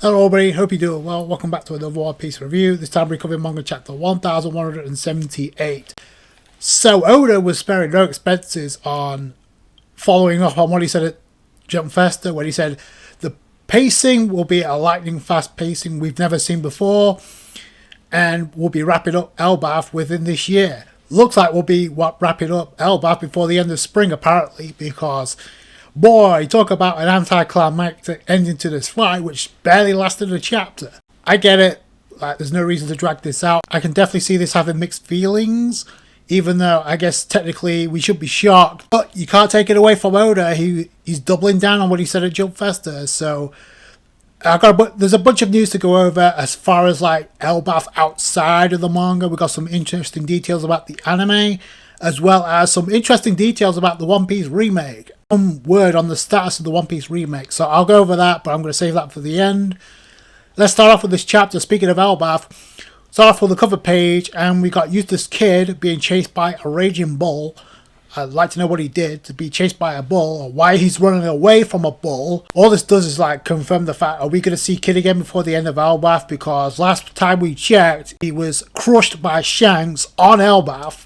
Hello everybody, hope you're doing well. Welcome back to another One Piece review. This time we're covering manga chapter 1178. So Oda was sparing no expenses on following up on what he said at Jump Festa, when he said the pacing will be a lightning fast pacing we've never seen before, and we'll be wrapping up Elbaph within this year. Looks like we'll be wrapping up Elbaph before the end of spring apparently, because boy, talk about an anticlimactic ending to this fight, which barely lasted a chapter. I get it, like, there's no reason to drag this out. I can definitely see this having mixed feelings, even though I guess technically we should be shocked. But you can't take it away from Oda. He's doubling down on what he said at Jump Festa. So there's a bunch of news to go over as far as like Elbaph outside of the manga. We got some interesting details about the anime, as well as some interesting details about the One Piece remake. Some word on the status of the One Piece remake, so I'll go over that, but I'm going to save that for the end. Let's start off with this chapter. Speaking of Elbaph, start off with the cover page, and we got Eustace Kid being chased by a raging bull. I'd like to know what he did to be chased by a bull, or why he's running away from a bull. All this does is like confirm the fact, are we going to see Kid again before the end of Elbaph? Because last time we checked, he was crushed by Shanks on Elbaph,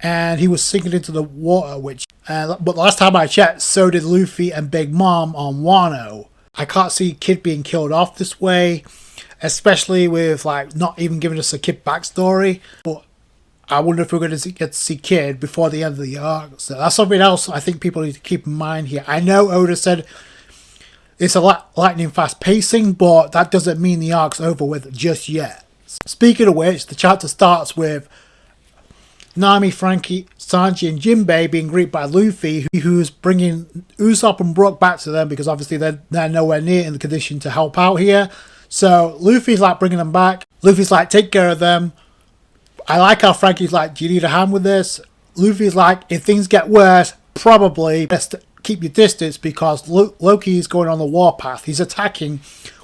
and he was sinking into the water, but the last time I checked, so did Luffy and Big Mom on Wano. I can't see Kid being killed off this way, especially with like not even giving us a Kid backstory. But I wonder if we're going to get to see Kid before the end of the arc. So that's something else I think people need to keep in mind here. I know Oda said it's a lightning fast pacing, but that doesn't mean the arc's over with just yet. Speaking of which, the chapter starts with Nami, Frankie, Sanji and Jinbei being greeted by Luffy, who's bringing Usopp and Brook back to them, because obviously they're nowhere near in the condition to help out here. So Luffy's like bringing them back. Luffy's like, take care of them. I like how Frankie's like, do you need a hand with this? Luffy's like, if things get worse, probably best to keep your distance, because Loki is going on the warpath. He's attacking,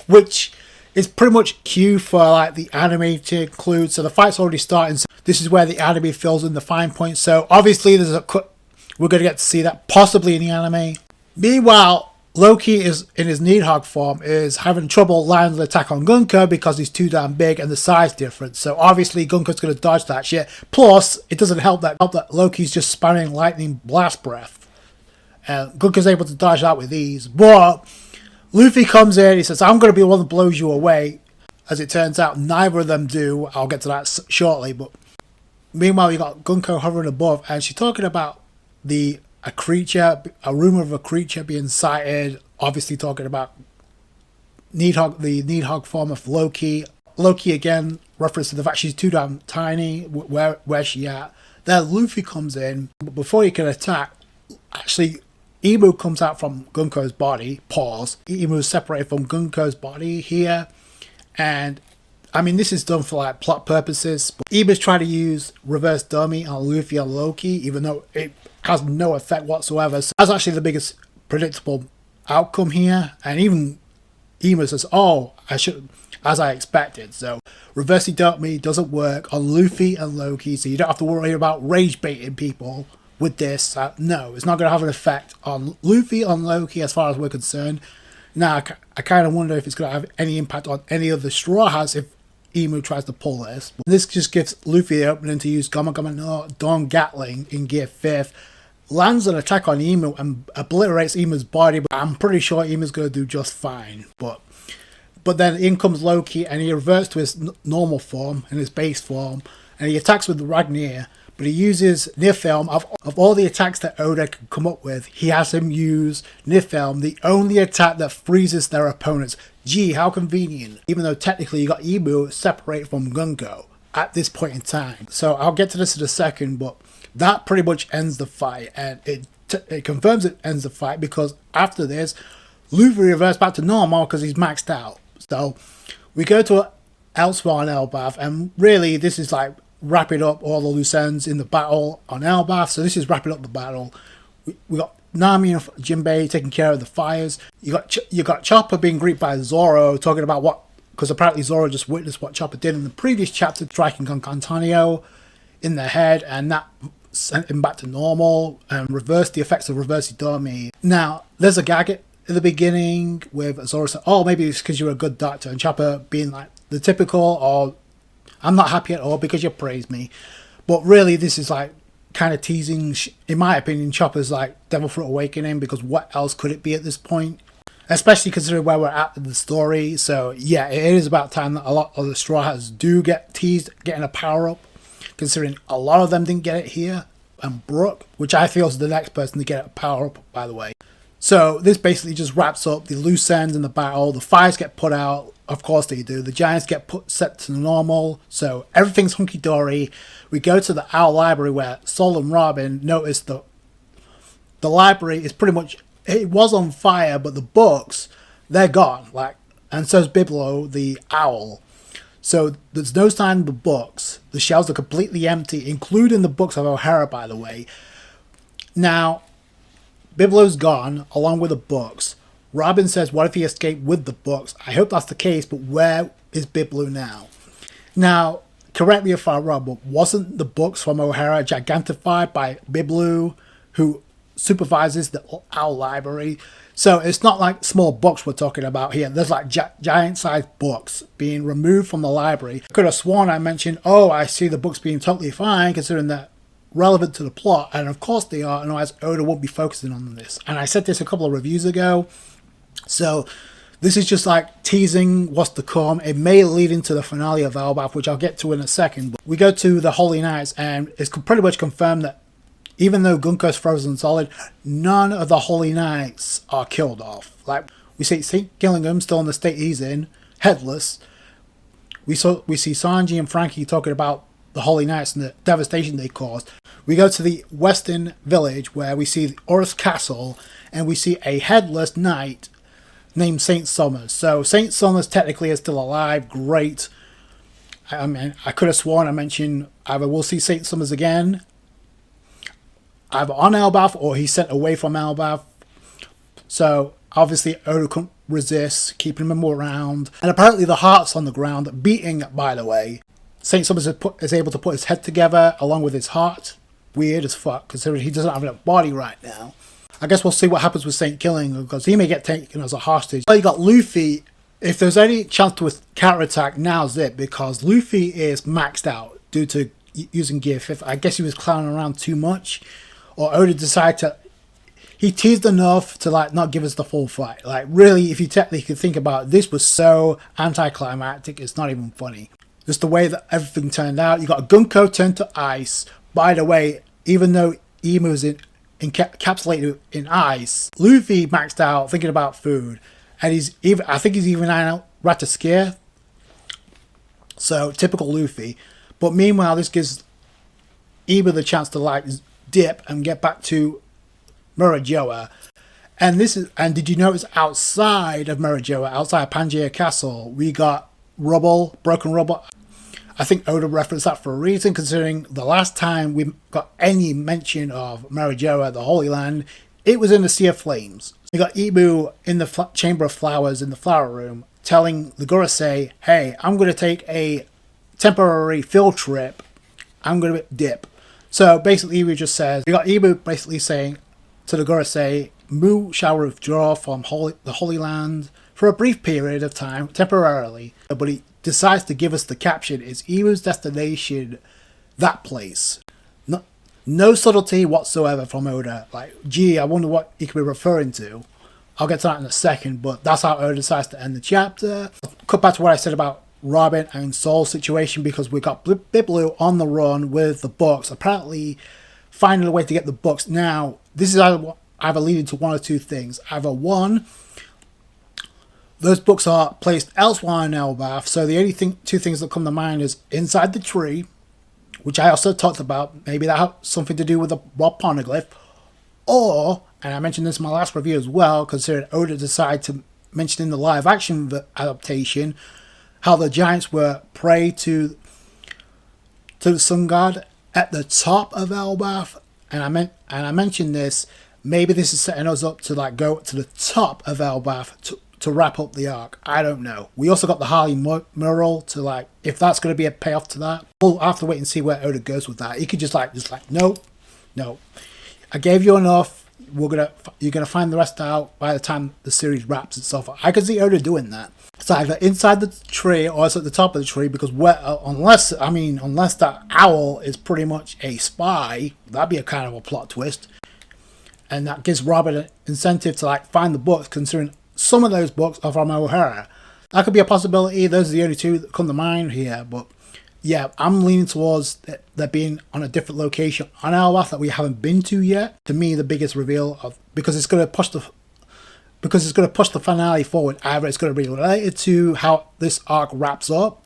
which is pretty much cue for like the anime to include. So the fight's already starting. So this is where the anime fills in the fine points. So obviously we're going to get to see that possibly in the anime. Meanwhile, Loki is in his Needhog form, is having trouble landing the attack on Gunko because he's too damn big and the size difference. So obviously Gunko's going to dodge that shit. Plus, it doesn't help that Loki's just spamming lightning blast breath, and Gunko's able to dodge that with ease. But Luffy comes in, he says, I'm going to be the one that blows you away. As it turns out, neither of them do. I'll get to that shortly. But meanwhile, you got Gunko hovering above, and she's talking about a rumor of a creature being sighted. Obviously talking about the Needhog form of Loki. Loki again, reference to the fact she's too damn tiny. Where's she at? Then Luffy comes in, but before he can attack, actually, Emu comes out from Gunko's body. Pause. Emu is separated from Gunko's body here. And, I mean, this is done for, like, plot purposes. But Emu's trying to use reverse dummy on Luffy and Loki, even though it has no effect whatsoever. So that's actually the biggest predictable outcome here. And even Emu says, oh, as I expected. So, reverse dummy doesn't work on Luffy and Loki, so you don't have to worry about rage baiting people with this. No, it's not going to have an effect on Luffy, on Loki, as far as we're concerned. Now, I kind of wonder if it's going to have any impact on any of the Straw Hats if Emu tries to pull this. But this just gives Luffy the opening to use Gama Gama no Don Gatling in Gear 5th. Lands an attack on Emu and obliterates Emu's body, but I'm pretty sure Emu's going to do just fine. But then in comes Loki, and he reverts to his normal form, in his base form, and he attacks with the Ragnar. But he uses Niflheim. Of all the attacks that Oda can come up with, he has him use Niflheim, the only attack that freezes their opponents. Gee, how convenient. Even though technically you got Emu separated from Gunko at this point in time. So I'll get to this in a second, but that pretty much ends the fight. And it confirms it ends the fight, because after this, Luffy reverts back to normal because he's maxed out. So we go to elsewhere on Elbaph, and really this is like wrapping up all the loose ends in the battle on Elbaph. So this is wrapping up the battle. We got Nami and Jinbei taking care of the fires. You got Chopper being greeted by Zoro, talking about because apparently Zoro just witnessed what Chopper did in the previous chapter, striking Concantanio in the head, and that sent him back to normal and reversed the effects of reverse Idami. Now, there's a gag in the beginning with Zoro saying, oh, maybe it's because you're a good doctor, and Chopper being like the typical, or I'm not happy at all because you praised me. But really, this is like kind of teasing, in my opinion, Chopper's like Devil Fruit Awakening, because what else could it be at this point? Especially considering where we're at in the story. So yeah, it is about time that a lot of the Straw Hats do get teased getting a power-up, considering a lot of them didn't get it here. And Brooke, which I feel is the next person to get a power-up, by the way. So this basically just wraps up the loose ends in the battle. The fires get put out. Of course they do. The Giants get set to normal. So everything's hunky-dory. We go to the Owl Library where Sol and Robin notice the library is pretty much... It was on fire, but the books, they're gone. And so's Biblo, the owl. So there's no sign of the books. The shelves are completely empty, including the books of O'Hara, by the way. Now, Biblo's gone, along with the books. Robin says, what if he escaped with the books? I hope that's the case, but where is Biblo now? Now, correct me if I'm wrong, but wasn't the books from O'Hara gigantified by Biblo, who supervises the Owl Library? So it's not like small books we're talking about here. There's like giant-sized books being removed from the library. I could have sworn I mentioned, oh, I see the books being totally fine, considering they're relevant to the plot. And of course they are, and otherwise Oda won't be focusing on this. And I said this a couple of reviews ago. So this is just like teasing what's to come. It may lead into the finale of Elbaph, which I'll get to in a second. But we go to the Holy Knights, and it's pretty much confirmed that even though Gunko's frozen solid, none of the Holy Knights are killed off. Like, we see St. Gillingham still in the state he's in, headless. We see Sanji and Frankie talking about the Holy Knights and the devastation they caused. We go to the Western Village where we see the Earth's Castle, and we see a headless knight named Saint Summers. So Saint Summers technically is still alive. Great. I mean, I could have sworn I mentioned either we'll see Saint Summers again, either on Elbaph or he's sent away from Elbaph. So obviously Oda couldn't resist keeping him around. And apparently the heart's on the ground, beating, by the way. Saint Summers is able to put his head together along with his heart. Weird as fuck, considering he doesn't have a body right now. I guess we'll see what happens with St. Killing, because he may get taken as a hostage. Well, you got Luffy. If there's any chance to counterattack, now's it, because Luffy is maxed out due to using Gear 5. I guess he was clowning around too much, or Oda decided to... He teased enough to like not give us the full fight. Like really, if you technically think about it, this was so anticlimactic, it's not even funny. Just the way that everything turned out. You got Gunko turned to ice. By the way, even though Imu's encapsulated in ice, Luffy maxed out thinking about food, and I think he's even out Rataskia. So typical Luffy. But meanwhile, this gives Imu the chance to like dip and get back to Murajoa. And did you notice outside of Murajoa, outside of Pangaea Castle, we got rubble, broken rubble. I think Oda referenced that for a reason, considering the last time we got any mention of Murajoa, the Holy Land, it was in the Sea of Flames. We got Imu in the Chamber of Flowers in the Flower Room, telling the Gorosei, hey, I'm going to take a temporary field trip. I'm going to dip. So basically, Imu just says, we got Imu basically saying to the Gorosei, Mu shall withdraw from the Holy Land for a brief period of time, temporarily, but he decides to give us the caption, is Imu's destination that place? No subtlety whatsoever from Oda. Like, gee, I wonder what he could be referring to. I'll get to that in a second, but that's how Oda decides to end the chapter. Cut back to what I said about Robin and Sol's situation, because we got Biblo on the run with the books, apparently finding a way to get the books. Now, this is either leading to one or two things. Either one, those books are placed elsewhere in Elbaph, so the only two things that come to mind is inside the tree, which I also talked about, maybe that has something to do with the Rob Poneglyph, or, and I mentioned this in my last review as well, considering Oda decided to mention in the live action adaptation how the giants were prey to the sun god at the top of Elbaph, and I mentioned this, maybe this is setting us up to like go to the top of Elbaph to wrap up the arc. I don't know. We also got the Harley mural to like, if that's going to be a payoff to that, we'll have to wait and see where Oda goes with that. He could just like, no. I gave you enough. you're gonna find the rest out by the time the series wraps itself up. I could see Oda doing that. It's either inside the tree or it's at the top of the tree, because unless that owl is pretty much a spy, that'd be a kind of a plot twist, and that gives Robert an incentive to like find the books, considering some of those books are from O'Hara. That could be a possibility. Those are the only two that come to mind here, but yeah, I'm leaning towards there being on a different location on Elbaph that we haven't been to yet. To me, the biggest reveal because it's going to push the finale forward. Either it's going to be related to how this arc wraps up,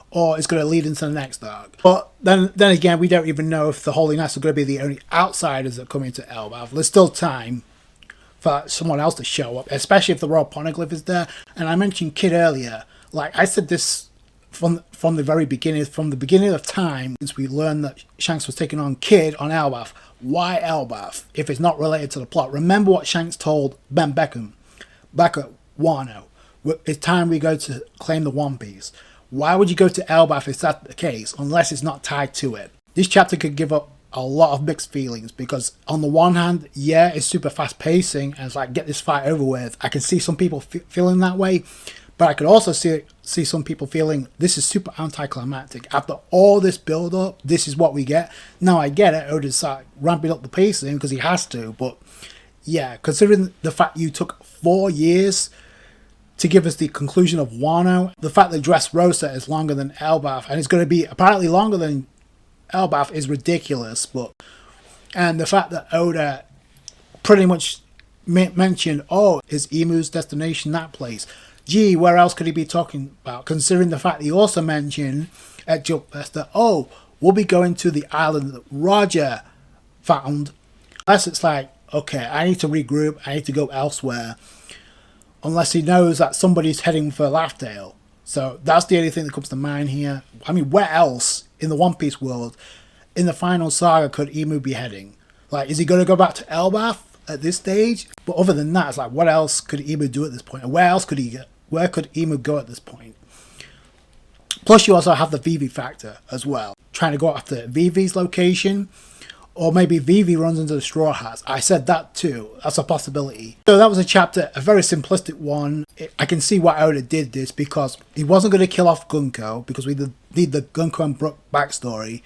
or it's going to lead into the next arc. But then again, we don't even know if the Holy Knights are going to be the only outsiders that come into Elbaph. There's still time for someone else to show up, especially if the Royal Poneglyph is there. And I mentioned Kid earlier. Like I said this from the very beginning, from the beginning of time, since we learned that Shanks was taking on Kid on Elbaph. Why Elbaph if it's not related to the plot? Remember what Shanks told Ben Beckham back at Wano. It's time we go to claim the One Piece. Why would you go to Elbaph if that's the case, unless it's not tied to it? This chapter could give up a lot of mixed feelings, because on the one hand, yeah, it's super fast pacing and it's like, get this fight over with. I can see some people feeling that way, but I could also see some people feeling this is super anticlimactic. After all this build up, this is what we get. Now I get it, Oda's like ramping up the pacing because he has to, but yeah, considering the fact you took 4 years to give us the conclusion of Wano, the fact that Dressrosa is longer than Elbaph, and it's going to be apparently longer than Elbaph, is ridiculous. And the fact that Oda pretty much mentioned, oh, is Emu's destination that place? Gee, where else could he be talking about? Considering the fact he also mentioned at Jump Fest that, oh, we'll be going to the island that Roger found. Unless it's like, okay, I need to regroup, I need to go elsewhere. Unless he knows that somebody's heading for Laughdale. So that's the only thing that comes to mind here. I mean, where else in the One Piece world, in the final saga, could Emu be heading? Like, is he going to go back to Elbaph at this stage? But other than that, it's like, what else could Emu do at this point? And where could Emu go at this point? Plus, you also have the Vivi factor as well. Trying to go after Vivi's location. Or maybe Vivi runs into the Straw Hats. I said that too. That's a possibility. So that was a chapter, a very simplistic one. I can see why Oda did this, because he wasn't going to kill off Gunko, because we need the Gunko and Brook backstory.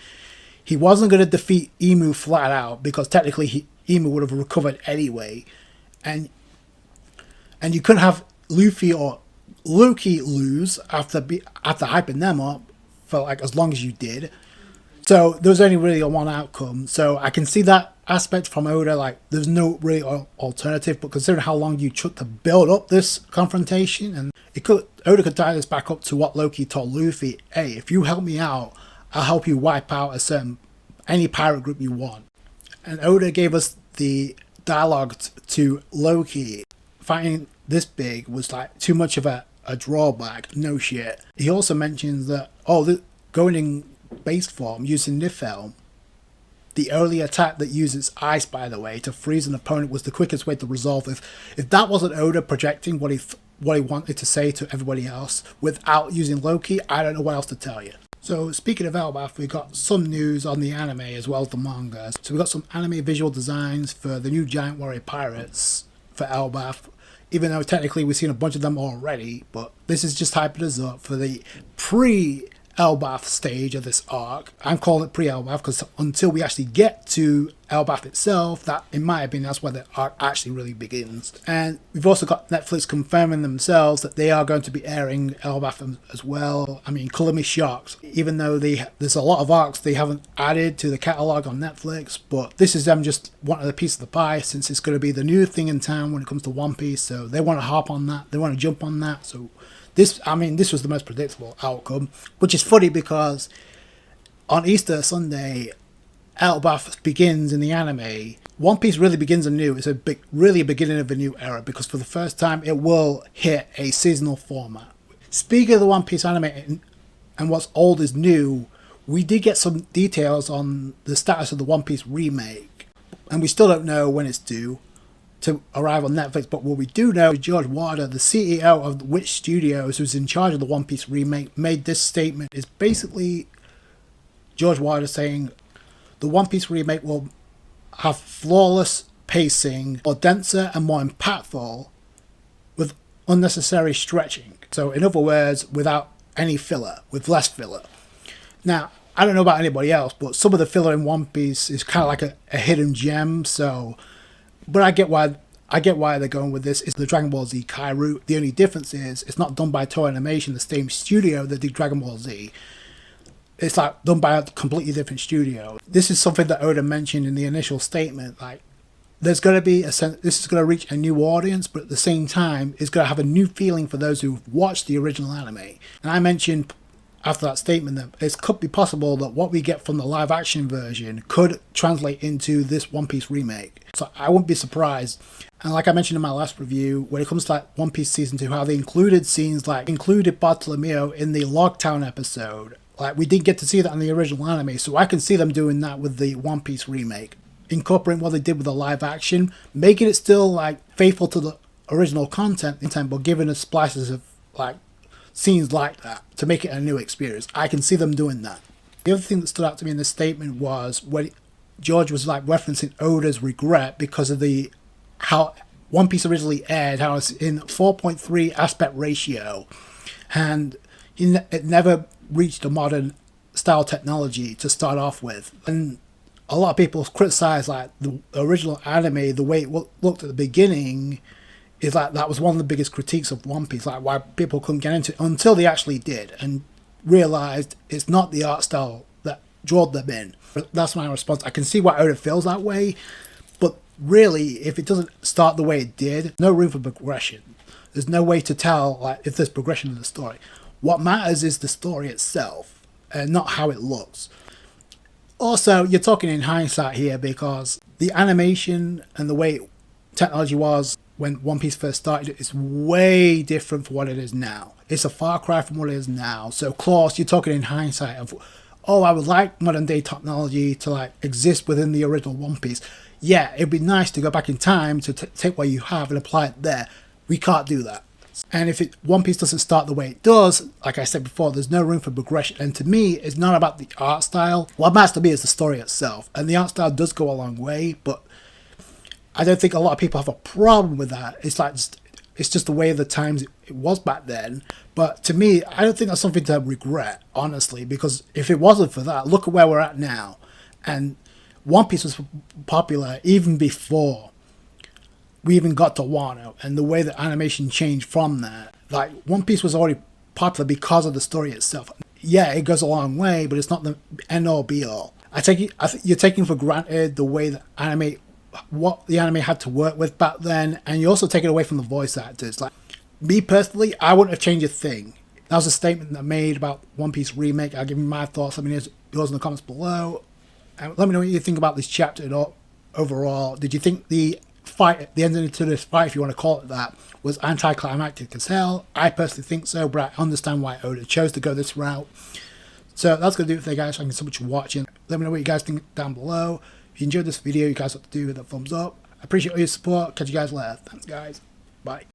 He wasn't going to defeat Emu flat out, because technically Emu would have recovered anyway. And you couldn't have Luffy or Lucky lose after hyping them up for like as long as you did. So there was only really a one outcome. So I can see that aspect from Oda. Like, there's no really alternative. But considering how long you took to build up this confrontation, and Oda could tie this back up to what Loki told Luffy: "Hey, if you help me out, I'll help you wipe out any pirate group you want." And Oda gave us the dialogue to Loki. Fighting this big was like too much of a drawback. No shit. He also mentions that going in base form using Nifel, the only attack that uses ice, by the way, to freeze an opponent, was the quickest way to resolve this. If that wasn't Oda projecting what he wanted to say to everybody else without using Loki, I don't know what else to tell you. So speaking of Elbaph, we got some news on the anime as well as the manga. So we got some anime visual designs for the new Giant Warrior Pirates for Elbaph, even though technically we've seen a bunch of them already, but this is just hyping us up for the Elbaph stage of this arc. I'm calling it pre-Elbaph because until we actually get to Elbaph itself, that, in my opinion, that's where the arc actually really begins. And we've also got Netflix confirming themselves that they are going to be airing Elbaph as well. I mean, colour me shocked, even though there's a lot of arcs they haven't added to the catalogue on Netflix, but this is them just wanting a piece of the pie, since it's going to be the new thing in town when it comes to One Piece, so they want to hop on that, they want to jump on that. So this was the most predictable outcome, which is funny because on Easter Sunday, Elbaph begins in the anime. One Piece really begins anew. It's really a beginning of a new era, because for the first time it will hit a seasonal format. Speaking of the One Piece anime and what's old is new, we did get some details on the status of the One Piece remake, and we still don't know when it's due to arrive on Netflix. But what we do know is George Wada, the CEO of Witch Studios, who's in charge of the One Piece remake, made this statement. Is basically George Wada saying the One Piece remake will have flawless pacing, more denser and more impactful with unnecessary stretching. So in other words, without any filler, with less filler. Now, I don't know about anybody else, but some of the filler in One Piece is kind of like a hidden gem. So, but I get why they're going with this. It's the Dragon Ball Z Kai route. The only difference is it's not done by Toei Animation, the same studio that did Dragon Ball Z. It's like done by a completely different studio. This is something that Oda mentioned in the initial statement. Like, there's going to be this is going to reach a new audience, but at the same time, it's going to have a new feeling for those who've watched the original anime. And I mentioned after that statement that it could be possible that what we get from the live action version could translate into this One Piece remake. So I wouldn't be surprised. And like I mentioned in my last review, when it comes to like One Piece Season 2, how they included scenes like included Bartolomeo in the Logtown episode. Like, we didn't get to see that in the original anime, so I can see them doing that with the One Piece remake. Incorporating what they did with the live action, making it still like faithful to the original content, but giving us splices of like scenes like that to make it a new experience. I can see them doing that. The other thing that stood out to me in this statement was when George was like referencing Oda's regret because of the how One Piece originally aired, how it's in 4.3 aspect ratio, and it never reached a modern style technology to start off with. And a lot of people criticize like the original anime, the way it looked at the beginning, is like that was one of the biggest critiques of One Piece, like why people couldn't get into it until they actually did and realized it's not the art style that drew them in. But that's my response. I can see why Oda feels that way, but really, if it doesn't start the way it did, no room for progression. There's no way to tell like if there's progression in the story. What matters is the story itself and not how it looks. Also, you're talking in hindsight here because the animation and the way technology was when One Piece first started is way different from what it is now. It's a far cry from what it is now. So, of course, you're talking in hindsight of, oh, I would like modern day technology to like exist within the original One Piece. Yeah, it'd be nice to go back in time to take what you have and apply it there. We can't do that. And if One Piece doesn't start the way it does, like I said before, there's no room for progression. And to me, it's not about the art style. What matters to me is the story itself. And the art style does go a long way, but I don't think a lot of people have a problem with that. It's like it's just the way of the times it was back then. But to me, I don't think that's something to regret, honestly, because if it wasn't for that, look at where we're at now. And One Piece was popular even before we even got to Wano, and the way that animation changed from that. Like, One Piece was already popular because of the story itself. Yeah, it goes a long way, but it's not the end-all be-all. I think you're taking for granted the way that what the anime had to work with back then, and you also take it away from the voice actors. Like, me personally, I wouldn't have changed a thing. That was a statement that I made about One Piece remake. I'll give you my thoughts. Let me know yours in the comments below. And let me know what you think about this chapter overall. Did you think the ending to this fight, if you want to call it that, was anticlimactic as hell? I personally think so, but I understand why Oda chose to go this route. So that's going to do it for today, guys. Thank you so much for watching. Let me know what you guys think down below. If you enjoyed this video, you guys have to do with a thumbs up. I appreciate all your support. Catch you guys later. Thanks, guys. Bye.